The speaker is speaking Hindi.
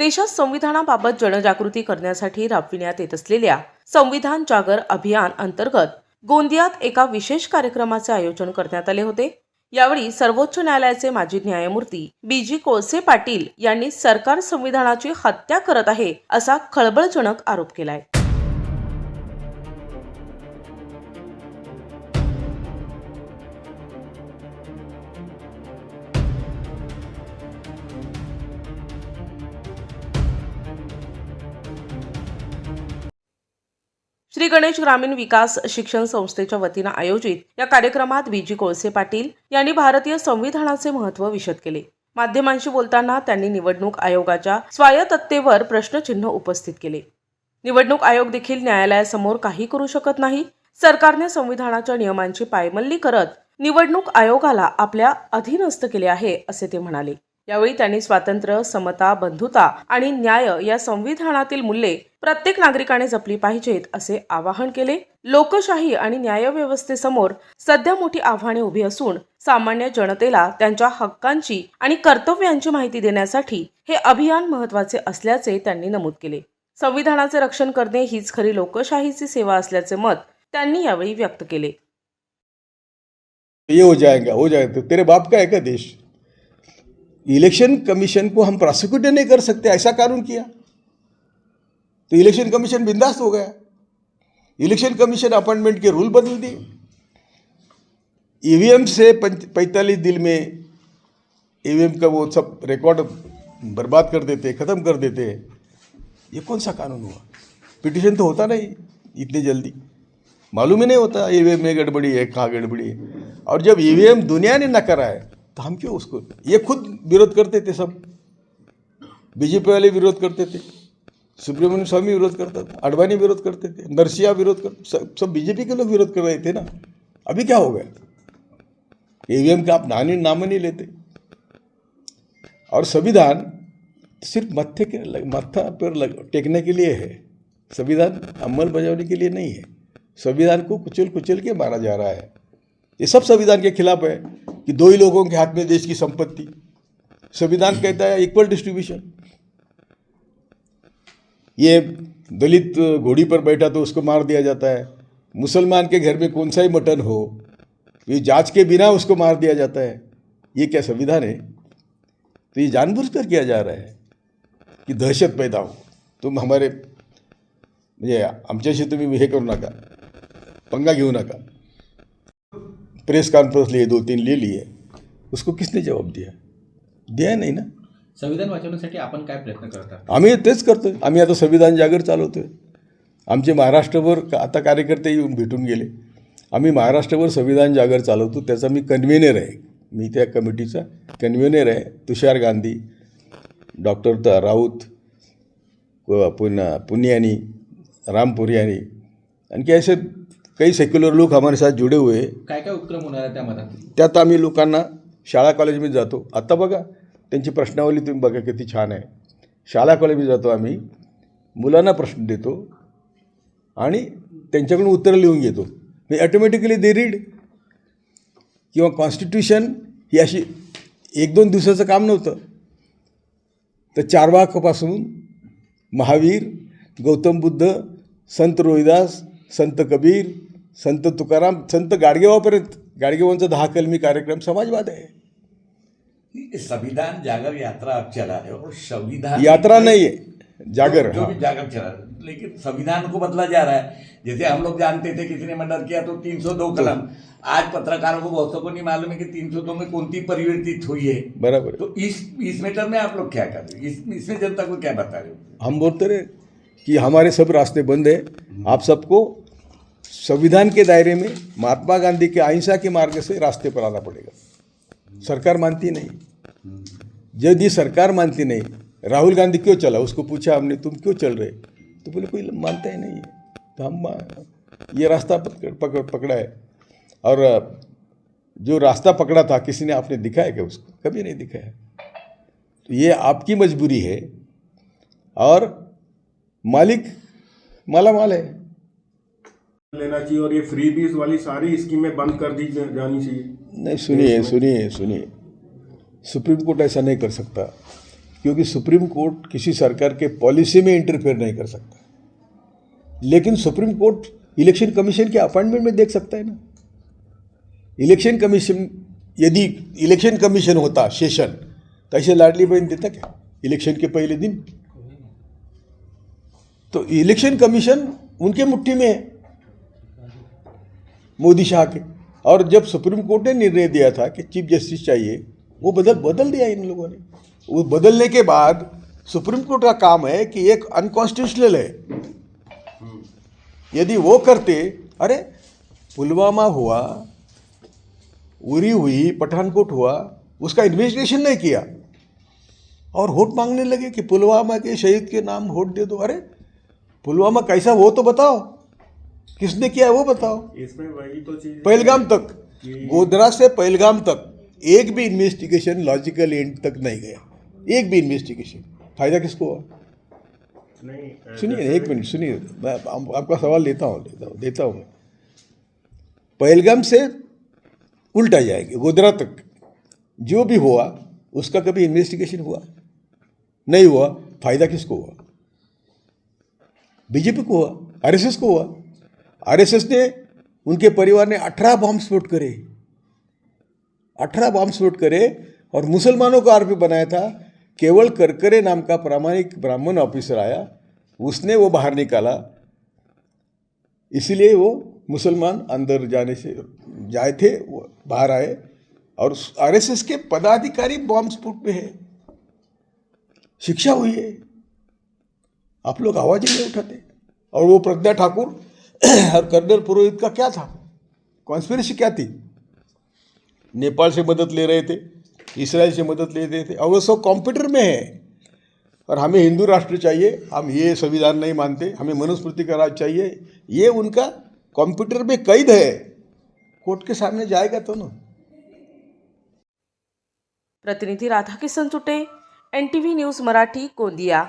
देशात संविधानाबाबत जनजागृती करण्यासाठी राबविण्यात येत असलेल्या संविधान जागर अभियान अंतर्गत गोंदियात एका विशेष कार्यक्रमाचे आयोजन करण्यात आले होते। यावेळी सर्वोच्च न्यायालयाचे माजी न्यायमूर्ती बी.जी. कोळसे पाटील यांनी सरकार संविधानाची हत्या करत आहे असा खळबळजनक आरोप केलाय। श्री गणेश ग्रामीण विकास शिक्षण संस्थेच्या वतीने आयोजित या कार्यक्रमात बी.जी. कोळसे पाटील यांनी भारतीय संविधानाचे महत्त्व विशद केले। माध्यमांशी बोलताना त्यांनी निवडणूक आयोगाच्या स्वायत्ततेवर प्रश्नचिन्ह उपस्थित केले। निवडणूक आयोग देखील न्यायालयासमोर काही करू शकत नाही। सरकारने संविधानाच्या नियमांची पायमल्ली करत निवडणूक आयोगाला आपल्या अधीनस्थ केले आहे असे ते म्हणाले। यावेळी त्यांनी स्वातंत्र्य, समता, बंधुता आणि न्याय या संविधानातील मूल्ये प्रत्येक नागरिकाने जपली पाहिजेत असे आवाहन केले। लोकशाही आणि न्यायव्यवस्थेसमोर सध्या मोठी आव्हाने उभी असून सामान्य जनतेला त्यांच्या हक्कांची आणि कर्तव्यांची माहिती देण्यासाठी हे अभियान महत्त्वाचे असल्याचे त्यांनी नमूद केले। संविधानाचे रक्षण करणे हीच खरी लोकशाहीची सेवा असल्याचे मत त्यांनी यावेळी व्यक्त केले। ये हो जाएगा तो तेरे बाप का है क्या देश? इलेक्शन कमीशन को हम प्रोसिक्यूट नहीं कर सकते, ऐसा कानून किया तो इलेक्शन कमीशन बिंदास हो गया। इलेक्शन कमीशन अपॉइंटमेंट के रूल बदल दिए। ईवीएम से 45 दिन में ईवीएम का वो सब रिकॉर्ड बर्बाद कर देते, ख़त्म कर देते। ये कौन सा कानून हुआ? पिटीशन तो होता नहीं इतनी जल्दी, मालूम ही नहीं होता ईवीएम में गड़बड़ी है, कहाँ गड़बड़ी है। और जब ईवीएम दुनिया ने न कराए तो हम क्यों उसको? ये खुद विरोध करते थे, सब बीजेपी वाले विरोध करते थे, सुब्रमण्यम स्वामी विरोध करता था, अडवाणी विरोध करते थे, नरसिया विरोध करते, सब बीजेपी के लोग विरोध कर रहे थे ना। अभी क्या हो गया? ईवीएम का आप नाम नहीं लेते। और संविधान सिर्फ मत्था पर टेकने के लिए है, संविधान अमल बजाने के लिए नहीं है। संविधान को कुचल के मारा जा रहा है। ये सब संविधान के खिलाफ है कि दो ही लोगों के हाथ में देश की संपत्ति। संविधान कहता है इक्वल डिस्ट्रीब्यूशन। ये दलित घोड़ी पर बैठा तो उसको मार दिया जाता है, मुसलमान के घर में कौन सा ही मटन हो ये जांच के बिना उसको मार दिया जाता है। ये क्या संविधान है? तो ये जानबूझकर किया जा रहा है कि दहशत पैदा हो। तुम हमारे म्हणजे आमच्याशी तुम्ही हे करू नका, पंगा घेऊ नका। प्रेस कॉन्फ्रेंस लिए 2-3 ले लिए, उसको किसने जवाब दिया नहीं ना। संविधान वाचवण्यासाठी आपण काय प्रयत्न करता? आम्ही तेच करतोय। आम्ही आता संविधान जागर चालवतोय। आमचे महाराष्ट्रभर आता कार्यकर्ते येऊन भेटून गेले। आम्ही महाराष्ट्रभर संविधान जागर चालवतो, त्याचा मी कन्व्हेनर आहे। मी त्या कमिटीचा कन्व्हेनर आहे। तुषार गांधी, डॉक्टर राऊत, पुनियानी, रामपुरियानी, आणखी ऐसे कई सेक्युलर लोग हमारे साथ जुड़े हुए हैं। काय काय उपक्रम होणार आहे त्यामध्ये? त्यात आम्ही लोकांना शाळा कॉलेजमध्ये जातो। आता बघा त्यांची प्रश्नावली तुम्ही बघा किती छान आहे। शाळा कॉलेजमध्ये जातो, आम्ही मुलांना प्रश्न देतो आणि त्यांच्याकडून उत्तरं लिहून घेतो। मी ऑटोमॅटिकली दे रीड। किंवा कॉन्स्टिट्यूशन ही अशी 1-2 दिवसाचं काम नव्हतं। तर चारवाकपासून महावीर, गौतम बुद्ध, संत रोहिदास, संत कबीर, संत तुकाराम, संत गाडगेबापर्यंत, गाडगेबांचा 10 कलमी कार्यक्रम समाजवाद है। संविधान जागर यात्रा अब चला है और संविधान यात्रा नहीं है, जागर। जो भी जागर चला है, लेकिन संविधान को बदला जा रहा है। जैसे हम लोग जानते थे किसी ने मर्डर किया तो 302 कलम, आज पत्रकारों को बहुत को नहीं मालूम है कि 302 में कौन सी परिवर्तित हुई है। बराबर। तो इस मैटर में आप लोग क्या कर रहे हैं? इसमें जनता को क्या बता रहे हो? हम बोलते रहे कि हमारे सब रास्ते बंद है, आप सबको संविधान के दायरे में महात्मा गांधी के अहिंसा के मार्ग से रास्ते पर आना पड़ेगा। सरकार मानती नहीं। यदि सरकार मानती नहीं, राहुल गांधी क्यों चला? उसको पूछा हमने, तुम क्यों चल रहे? तो बोले कोई मानता ही नहीं है। तो हम ये रास्ता पकड़ा है। और जो रास्ता पकड़ा था किसी ने आपने दिखाया क्या उसको? कभी नहीं दिखाया। तो ये आपकी मजबूरी है और मालिक मालामाल है। लेना चाहिए और ये फ्रीबीज वाली सारी स्कीमें बंद कर दी जानी चाहिए। नहीं, सुनिए, सुप्रीम कोर्ट ऐसा नहीं कर सकता। क्योंकि सुप्रीम कोर्ट किसी सरकार के पॉलिसी में इंटरफेयर नहीं कर सकता, लेकिन सुप्रीम कोर्ट इलेक्शन कमीशन के अपॉइंटमेंट में देख सकता है ना। इलेक्शन कमीशन, यदि इलेक्शन कमीशन होता सेशन, तो ऐसे लाडली बहन देता क्या इलेक्शन के पहले दिन? तो इलेक्शन कमीशन उनके मुट्ठी में है, मोदी शाह के। और जब सुप्रीम कोर्ट ने निर्णय दिया था कि चीफ जस्टिस चाहिए, वो बदल दिया इन लोगों ने। वो बदलने के बाद सुप्रीम कोर्ट का काम है कि एक अनकॉन्स्टिट्यूशनल है, यदि वो करते, अरे पुलवामा हुआ, उरी हुई, पठानकोट हुआ, उसका इन्वेस्टिगेशन नहीं किया और वोट मांगने लगे कि पुलवामा के शहीद के नाम वोट दे दो। अरे पुलवामा कैसा वो तो बताओ, किसने किया वो बताओ। इसमें वही तो चीज पहलगाम तक, गोधरा से पहलगाम तक एक भी इन्वेस्टिगेशन लॉजिकल एंड तक नहीं गया, एक भी इन्वेस्टिगेशन। फायदा किसको हुआ? नहीं सुनिए, एक मिनट सुनिए, मैं आपका सवाल देता हूँ मैं। पहलगाम से उल्टा जाएंगे, गोधरा तक जो भी हुआ उसका कभी इन्वेस्टिगेशन हुआ नहीं हुआ। फायदा किसको हुआ? बीजेपी को हुआ, आरएसएस को हुआ। आरएसएस ने, उनके परिवार ने 18 बॉम्ब स्फोट करे, 18 बॉम्ब स्फोट करे और मुसलमानों को आरोपी बनाया था। केवल करकरे नाम का प्रामाणिक ब्राह्मण ऑफिसर आया, उसने वो बाहर निकाला, इसलिए वो मुसलमान अंदर जाने से जाए थे, वो बाहर आए। और आरएसएस के पदाधिकारी बॉम्ब स्फोट में है, शिक्षा हुई है, आप लोग आवाज ही नहीं उठाते। और वो प्रज्ञा ठाकुर और कर्नल पुरोहित का क्या था, कॉन्स्पिरेसी क्या थी? नेपाल से मदद ले रहे थे, इसराइल से मदद ले रहे थे, और वो सब कंप्यूटर में है। और हमें हिंदू राष्ट्र चाहिए, हम ये संविधान नहीं मानते, हमें मनुस्मृति का राज चाहिए, ये उनका कंप्यूटर में कैद है। कोर्ट के सामने जाएगा तो ना। प्रतिनिधी राधाकिशन चुटे, NTV न्यूज मराठी, गोंदिया।